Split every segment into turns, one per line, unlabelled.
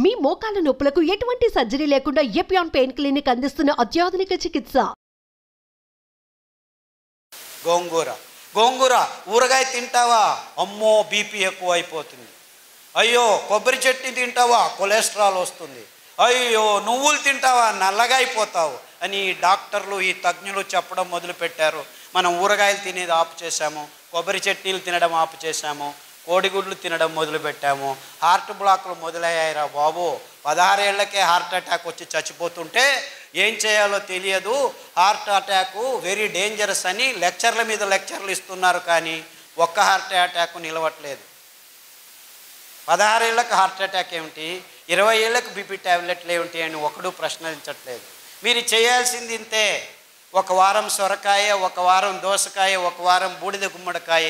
మీ మోకాల నొప్పులకు ఎటువంటి సర్జరీ లేకుండా ఎపియాన్ పెయిన్ క్లినిక్ అందిస్తున్న అత్యాధునిక చికిత్స.
గోంగూర ఊరగాయ తింటావా? అమ్మో బీపీ ఎక్కువ అయిపోతుంది. అయ్యో కొబ్బరి చట్నీ తింటావా? కొలెస్ట్రాల్ వస్తుంది. అయ్యో నువ్వులు తింటావా? నల్లగా అయిపోతావు అని డాక్టర్లు ఈ తజ్ఞులు చెప్పడం మొదలుపెట్టారు. మనం ఊరగాయలు తినేది ఆపు చేశాము, కొబ్బరి చట్నీలు తినడం ఆపు చేశాము, కోడిగుడ్లు తినడం మొదలుపెట్టాము. హార్ట్ బ్లాక్లు మొదలయ్యాయిరా బాబు. 16 ఏళ్లకే హార్ట్ అటాక్ వచ్చి చచ్చిపోతుంటే ఏం చేయాలో తెలియదు. హార్ట్ అటాకు వెరీ డేంజరస్ అని లెక్చర్ల మీద లెక్చర్లు ఇస్తున్నారు, కానీ ఒక్క హార్ట్ అటాక్ నిలవట్లేదు. 16 ఏళ్ళకి హార్ట్ అటాక్ ఏమిటి, 20 ఏళ్ళకు బీపీ ట్యాబ్లెట్లు ఏమిటి అని ఒకడు ప్రశ్నించట్లేదు. మీరు చేయాల్సింది ఇంతే. ఒక వారం సొరకాయ, ఒక వారం దోసకాయ, ఒక వారం బూడిద గుమ్మడికాయ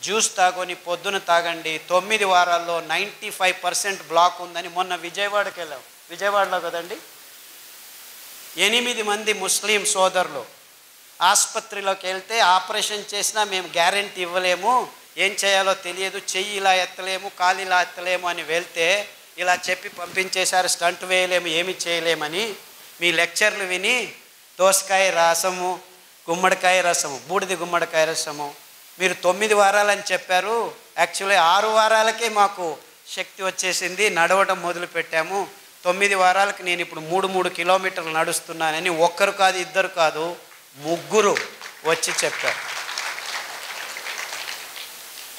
జ్యూస్ తాగొని పొద్దున తాగండి. 9 వారాల్లో 95% బ్లాక్ ఉందని మొన్న విజయవాడకి వెళ్ళాం. విజయవాడలో కదండి, 8 మంది ముస్లిం సోదరులు ఆసుపత్రిలోకి వెళ్తే ఆపరేషన్ చేసినా మేము గ్యారెంటీ ఇవ్వలేము, ఏం చేయాలో తెలియదు, చెయ్యి ఇలా ఎత్తలేము, కాలు ఇలా ఎత్తలేము అని వెళ్తే ఇలా చెప్పి పంపించేశారు. స్టంట్ వేయలేము, ఏమి చేయలేమని. మీ లెక్చర్లు విని దోసకాయ రసము, గుమ్మడికాయ రసము, బూడిద గుమ్మడికాయ రసము మీరు 9 వారాలని చెప్పారు. యాక్చువల్లీ 6 వారాలకే మాకు శక్తి వచ్చేసింది, నడవడం మొదలుపెట్టాము. 9 వారాలకు నేను ఇప్పుడు 3 కిలోమీటర్లు నడుస్తున్నానని ఒక్కరు కాదు, ఇద్దరు కాదు, 3 వచ్చి చెప్పారు.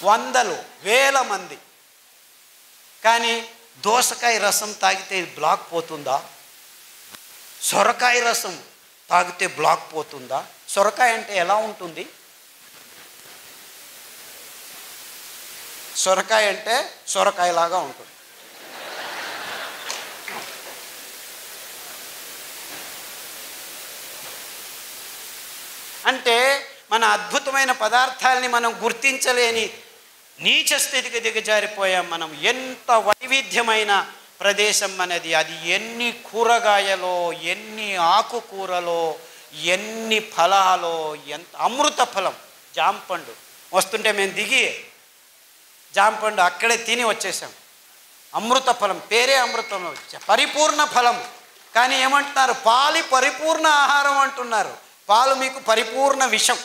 వందలు వేల మంది. కానీ దోసకాయ రసం తాగితే బ్లాక్ పోతుందా? సొరకాయ రసం తాగితే బ్లాక్ పోతుందా? సొరకాయ అంటే ఎలా ఉంటుంది? సొరకాయ అంటే సొరకాయలాగా ఉంటుంది. అంటే మన అద్భుతమైన పదార్థాలని మనం గుర్తించలేని నీచ స్థితికి దిగజారిపోయాం మనం. ఎంత వైవిధ్యమైన ప్రదేశం మనది. అది ఎన్ని కూరగాయలో, ఎన్ని ఆకుకూరలో, ఎన్ని ఫలాలో, ఎంత అమృత ఫలం. జాంపండు వస్తుంటే మేము దిగి జాంపండు అక్కడే తిని వచ్చేసాం. అమృత ఫలం, పేరే అమృతం, పరిపూర్ణ ఫలం. కానీ ఏమంటున్నారు? పాలు పరిపూర్ణ ఆహారం అంటున్నారు. పాలు మీకు పరిపూర్ణ విషం.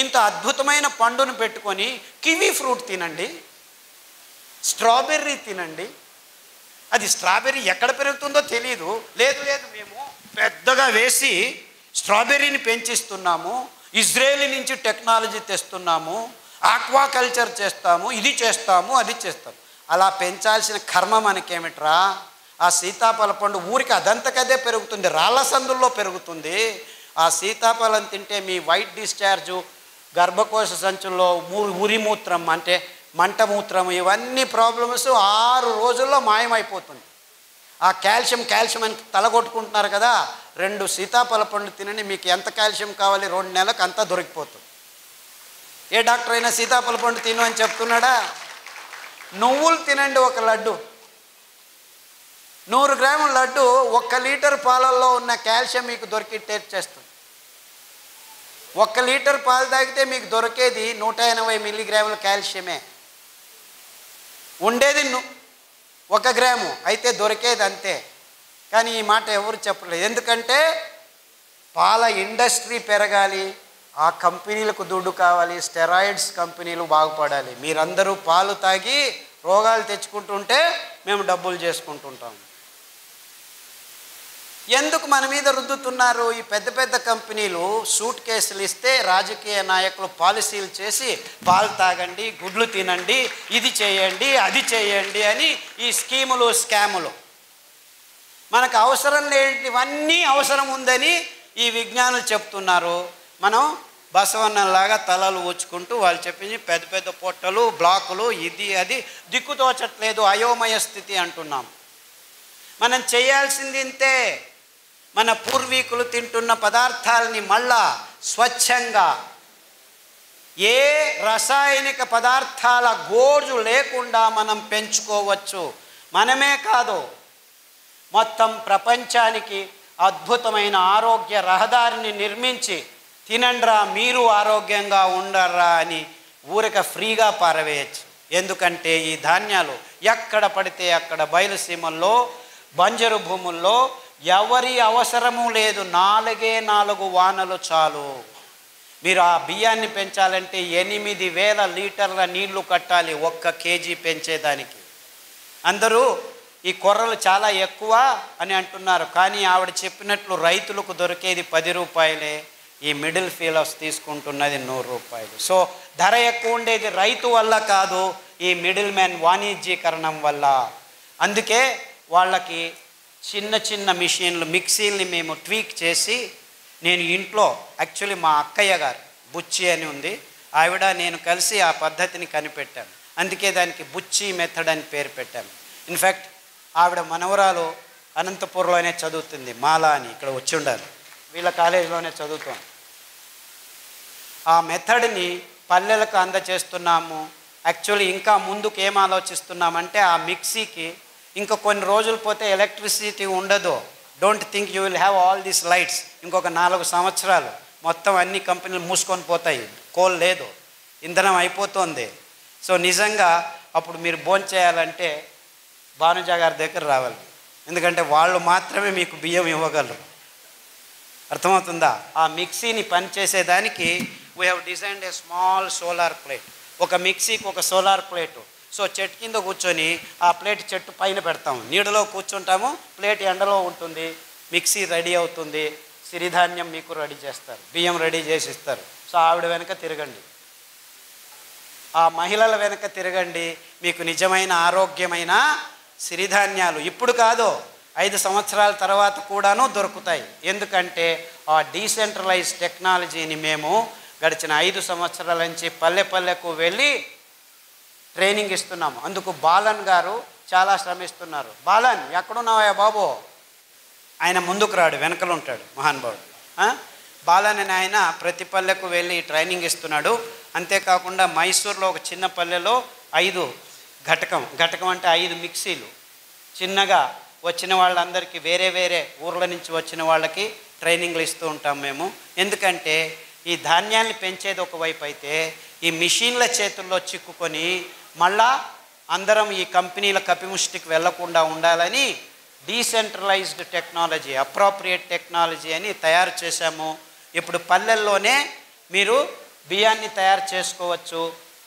ఇంత అద్భుతమైన పండును పెట్టుకొని కివీ ఫ్రూట్ తినండి, స్ట్రాబెర్రీ తినండి. అది స్ట్రాబెర్రీ ఎక్కడ పెరుగుతుందో తెలియదు. లేదు మేము పెద్దగా వేసి స్ట్రాబెర్రీని పెంచిస్తున్నాము, ఇజ్రాయేల్ నుంచి టెక్నాలజీ తెస్తున్నాము, ఆక్వాకల్చర్ చేస్తాము, ఇది చేస్తాము, అది చేస్తాము. అలా పెంచాల్సిన కర్మ మనకేమిట్రా? ఆ సీతాఫల పండు ఊరికి అదంతకదే పెరుగుతుంది, రాళ్ళ సందుల్లో పెరుగుతుంది. ఆ సీతాఫలం తింటే మీ వైట్ డిశ్చార్జు, గర్భకోశ సంచుల్లో ఉరిమూత్రం అంటే మంటమూత్రం, ఇవన్నీ ప్రాబ్లమ్స్ 6 రోజుల్లో మాయమైపోతుంది. ఆ కాల్షియం అని తలగొట్టుకుంటున్నారు కదా, 2 సీతాఫల పండు తినండి, మీకు ఎంత కాల్షియం కావాలి 2 నెలలకు అంతా దొరికిపోతుంది. ఏ డాక్టర్ అయినా సీతాఫల పండు తిను అని చెప్తున్నాడా? నువ్వులు తినండి, 1 లడ్డు, 100 గ్రాముల లడ్డు 1 లీటర్ పాలల్లో ఉన్న కాల్షియం మీకు దొరికి టేస్ట్ చేస్తుంది. 1 లీటర్ పాలు తాగితే మీకు దొరికేది 180 మిల్లీగ్రాముల కాల్షియమే. ఉండేది 1 గ్రాము, అయితే దొరికేది అంతే. కానీ ఈ మాట ఎవరు చెప్పలేదు. ఎందుకంటే పాల ఇండస్ట్రీ పెరగాలి, ఆ కంపెనీలకు దుడ్డు కావాలి, స్టెరాయిడ్స్ కంపెనీలు బాగుపడాలి. మీరందరూ పాలు తాగి రోగాలు తెచ్చుకుంటుంటే మేము డబ్బులు చేసుకుంటుంటాము. ఎందుకు మన మీద రుద్దుతున్నారు? ఈ పెద్ద పెద్ద కంపెనీలు సూట్ కేసులు ఇస్తే రాజకీయ నాయకులు పాలసీలు చేసి పాలు తాగండి, గుడ్లు తినండి, ఇది చేయండి, అది చేయండి అని ఈ స్కీములు, స్కాములు. మనకు అవసరం లేనివన్నీ అవసరం ఉందని ఈ విజ్ఞానులు చెప్తున్నారు. మనం బసవన్నలాగా తలలు ఊచుకుంటూ వాళ్ళు చెప్పింది పెద్ద పెద్ద పొట్టలు, బ్లాకులు, ఇది అది దిక్కుతోచట్లేదు, అయోమయ స్థితి అంటున్నాం. మనం చేయాల్సింది ఇంతే. మన పూర్వీకులు తింటున్న పదార్థాలని మళ్ళా స్వచ్ఛంగా, ఏ రసాయనిక పదార్థాల గోజు లేకుండా మనం పెంచుకోవచ్చు. మనమే కాదు, మొత్తం ప్రపంచానికి అద్భుతమైన ఆరోగ్య రహదారిని నిర్మించి తినండ్రా మీరు ఆరోగ్యంగా ఉండర్రా అని ఊరిక ఫ్రీగా పారవేయచ్చు. ఎందుకంటే ఈ ధాన్యాలు ఎక్కడ పడితే అక్కడ బయలుసీమల్లో బంజరు భూముల్లో ఎవరి అవసరము లేదు, 4 వానలు చాలు. మీరు ఆ బియ్యాన్ని పెంచాలంటే 8,000 లీటర్ల నీళ్లు కట్టాలి 1 కేజీ పెంచేదానికి. అందరూ ఈ కొర్రలు చాలా ఎక్కువ అని అంటున్నారు, కానీ ఆవిడ చెప్పినట్లు రైతులకు దొరికేది 10 రూపాయలే, ఈ మిడిల్ ఫీలర్స్ తీసుకుంటున్నది 100 రూపాయలు. సో ధర ఎక్కువ ఉండేది రైతు వల్ల కాదు, ఈ మిడిల్ మ్యాన్ వాణిజ్యీకరణం వల్ల. అందుకే వాళ్ళకి చిన్న చిన్న మిషన్లు, మిక్సీల్ని మేము ట్వీక్ చేసి, నేను ఇంట్లో యాక్చువల్లీ మా అక్కయ్య గారు బుచ్చి అని ఉంది, ఆవిడ నేను కలిసి ఆ పద్ధతిని కనిపెట్టాను. అందుకే దానికి బుచ్చి మెథడ్ అని పేరు పెట్టాను. ఇన్ఫ్యాక్ట్ ఆవిడ మనవరాలు అనంతపూర్లోనే చదువుతుంది, మాలా అని, ఇక్కడ వచ్చి ఉండాలి, వీళ్ళ కాలేజీలోనే చదువుతాం. ఆ మెథడ్ని పల్లెలకు అందచేస్తున్నాము. యాక్చువల్లీ ఇంకా ముందుకు ఏం ఆలోచిస్తున్నామంటే, ఆ మిక్సీకి ఇంకా కొన్ని రోజులు పోతే ఎలక్ట్రిసిటీ ఉండదు. Don't think you will have all these lights. ఇంకొక 4 సంవత్సరాలు మొత్తం అన్ని కంపెనీలు మూసుకొని పోతాయి, కోల్ లేదు, ఇంధనం అయిపోతుంది. సో నిజంగా అప్పుడు మీరు భోంచేయాలంటే భానుజా గారి దగ్గర రావాలి, ఎందుకంటే వాళ్ళు మాత్రమే మీకు బియ్యం ఇవ్వగలరు. అర్థమవుతుందా? ఆ మిక్సీని పనిచేసేదానికి we have designed a small solar plate. ఒక మిక్సీకి ఒక సోలార్ ప్లేటు. సో చెట్టు కింద కూర్చొని ఆ ప్లేట్ చెట్టు పైన పెడతాము, నీడలో కూర్చుంటాము, ప్లేట్ ఎండలో ఉంటుంది, మిక్సీ రెడీ అవుతుంది, సిరిధాన్యం మీకు రెడీ చేస్తారు, బియ్యం రెడీ చేసి ఇస్తారు. సో ఆవిడ వెనక తిరగండి, ఆ మహిళల వెనక తిరగండి, మీకు నిజమైన ఆరోగ్యమైన సిరిధాన్యాలు ఇప్పుడు కాదు 5 సంవత్సరాల తర్వాత కూడాను దొరుకుతాయి. ఎందుకంటే ఆ డీసెంట్రలైజ్ టెక్నాలజీని మేము గడిచిన 5 సంవత్సరాల నుంచి పల్లె పల్లెకు వెళ్ళి ట్రైనింగ్ ఇస్తున్నాము. అందుకు బాలన్ గారు చాలా శ్రమిస్తున్నారు. బాలన్ ఎక్కడున్నావా బాబు? ఆయన ముందుకు రాడు, వెనకలు ఉంటాడు మహానుభావుడు. బాలన్ అని ఆయన ప్రతి పల్లెకు వెళ్ళి ట్రైనింగ్ ఇస్తున్నాడు. అంతేకాకుండా మైసూర్లో ఒక చిన్న పల్లెలో 5 ఘటకం అంటే 5 మిక్సీలు చిన్నగా వచ్చిన వాళ్ళందరికీ, వేరే వేరే ఊర్ల నుంచి వచ్చిన వాళ్ళకి ట్రైనింగ్లు ఇస్తూ ఉంటాం మేము. ఎందుకంటే ఈ ధాన్యాన్ని పెంచేది ఒకవైపు అయితే, ఈ మిషన్ల చేతుల్లో చిక్కుకొని మళ్ళా అందరం ఈ కంపెనీల కపిముష్టికి వెళ్లకుండా ఉండాలని డీసెంట్రలైజ్డ్ టెక్నాలజీ, అప్రోప్రియేట్ టెక్నాలజీ అని తయారు చేశాము. ఇప్పుడు పల్లెల్లోనే మీరు బియ్యాన్ని తయారు చేసుకోవచ్చు.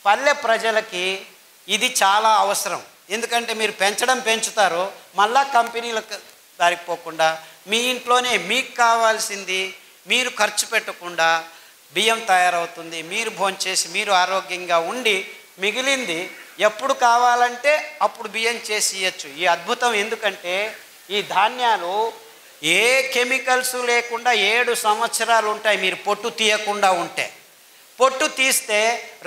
పల్లె ప్రజలకి ఇది చాలా అవసరం. ఎందుకంటే మీరు పెంచుతారు, మళ్ళా కంపెనీలకు దారిపోకుండా మీ ఇంట్లోనే మీకు కావాల్సింది మీరు ఖర్చు పెట్టకుండా బియ్యం తయారవుతుంది. మీరు భోంచేసి మీరు ఆరోగ్యంగా ఉండి మిగిలింది ఎప్పుడు కావాలంటే అప్పుడు బియ్యం చేసి ఇవ్వచ్చు. ఈ అద్భుతం ఎందుకంటే ఈ ధాన్యాలు ఏ కెమికల్స్ లేకుండా 7 సంవత్సరాలు ఉంటాయి. మీరు పొట్టు తీయకుండా ఉంటే, పొట్టు తీస్తే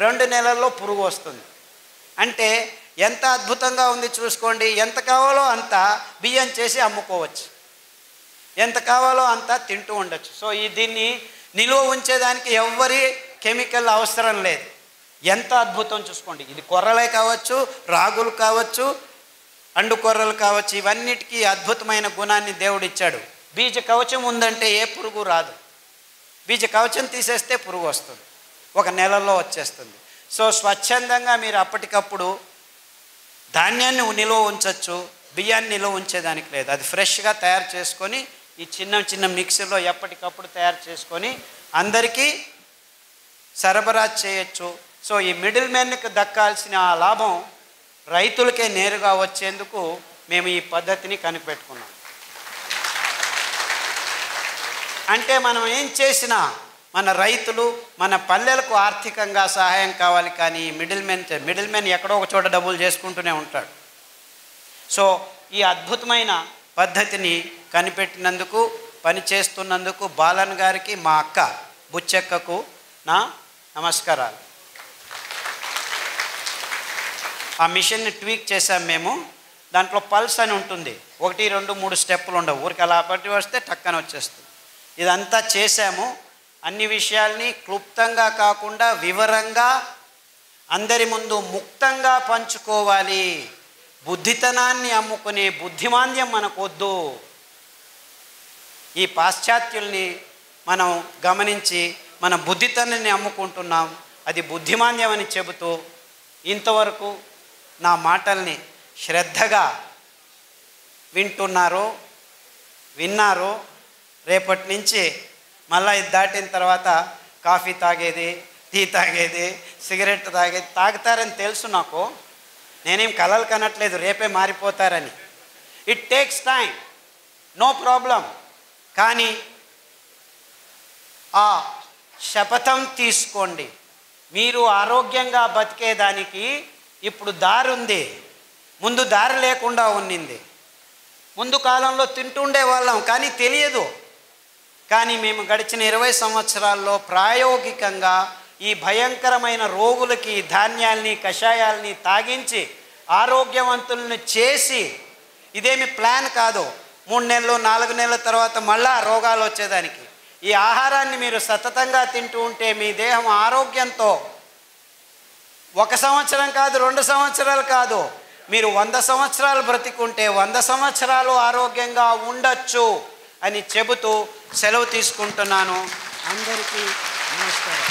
2 నెలల్లో పురుగు వస్తుంది. అంటే ఎంత అద్భుతంగా ఉంది చూసుకోండి. ఎంత కావాలో అంత బియ్యం చేసి అమ్ముకోవచ్చు, ఎంత కావాలో అంత తింటూ ఉండొచ్చు. సో దీన్ని నిలువ ఉంచేదానికి ఎవ్వరి కెమికల్ అవసరం లేదు. ఎంత అద్భుతం చూసుకోండి. ఇది కొర్రలే కావచ్చు, రాగులు కావచ్చు, అండు కొర్రలు కావచ్చు, ఇవన్నిటికీ అద్భుతమైన గుణాన్ని దేవుడు ఇచ్చాడు. బీజ కవచం ఉందంటే ఏ పురుగు రాదు. బీజ కవచం తీసేస్తే పురుగు వస్తుంది, 1 నెలలో వచ్చేస్తుంది. సో స్వచ్ఛందంగా మీరు అప్పటికప్పుడు ధాన్యాన్ని నిలువ ఉంచవచ్చు, బియ్యాన్ని నిలువ ఉంచేదానికి లేదు. అది ఫ్రెష్గా తయారు చేసుకొని ఈ చిన్న మిక్సీలో ఎప్పటికప్పుడు తయారు చేసుకొని అందరికీ సరఫరా చేయొచ్చు. సో ఈ మిడిల్ మ్యాన్కి దక్కాల్సిన ఆ లాభం రైతులకే నేరుగా వచ్చేందుకు మేము ఈ పద్ధతిని కనిపెట్టుకున్నాం. అంటే మనం ఏం చేసినా మన రైతులు, మన పల్లెలకు ఆర్థికంగా సహాయం కావాలి, కానీ మిడిల్ మ్యాన్ ఎక్కడో ఒక చోట డబ్బులు చేసుకుంటూనే ఉంటాడు. సో ఈ అద్భుతమైన పద్ధతిని కనిపెట్టినందుకు, పనిచేస్తున్నందుకు బాలన్ గారికి, మా అక్క బుచ్చక్కకు నా నమస్కారాలు. ఆ మిషన్ని ట్వీక్ చేసాం మేము. దాంట్లో పల్స్ అని ఉంటుంది, 1, 2, 3 స్టెప్పులు ఉండవు, ఊరికి అలా పట్టి వస్తే టక్కన వచ్చేస్తుంది. ఇదంతా చేశాము. అన్ని విషయాల్ని క్లుప్తంగా కాకుండా వివరంగా అందరి ముందు ముక్తంగా పంచుకోవాలి. బుద్ధితనాన్ని అమ్ముకునే బుద్ధిమాంద్యం మనకొద్దు. ఈ పాశ్చాత్యుల్ని మనం గమనించి మన బుద్ధితనాన్ని అమ్ముకుంటున్నాం, అది బుద్ధిమాంద్యం అని చెబుతూ ఇంతవరకు నా మాటల్ని శ్రద్ధగా విన్నారు. రేపటి నుంచి మళ్ళీ ఇది దాటిన తర్వాత కాఫీ తాగేది, టీ తాగేది, సిగరెట్ తాగేది తాగుతారని తెలుసు నాకు. నేనేం కలలు కనట్లేదు రేపే మారిపోతారని. It takes time, no problem. కానీ ఆ శపథం తీసుకోండి. మీరు ఆరోగ్యంగా బతికేదానికి ఇప్పుడు దారి ఉంది, ముందు దారి లేకుండా ఉన్నింది. ముందు కాలంలో తింటుండే వాళ్ళం కానీ తెలియదు. కానీ మేము గడిచిన 20 సంవత్సరాల్లో ప్రాయోగికంగా ఈ భయంకరమైన రోగులకి ధాన్యాల్ని కషాయాల్ని తాగించి ఆరోగ్యవంతులను చేసి, ఇదేమి ప్లాన్ కాదు 3 నెలలు 4 నెలల తర్వాత మళ్ళా రోగాలు వచ్చేదానికి. ఈ ఆహారాన్ని మీరు సతతంగా తింటూ ఉంటే మీ దేహం ఆరోగ్యంతో 1 సంవత్సరం కాదు, 2 సంవత్సరాలు కాదు, మీరు 100 సంవత్సరాలు బ్రతికుంటే 100 సంవత్సరాలు ఆరోగ్యంగా ఉండొచ్చు అని చెబుతూ సెలవు తీసుకుంటున్నాను. అందరికీ నమస్కారం.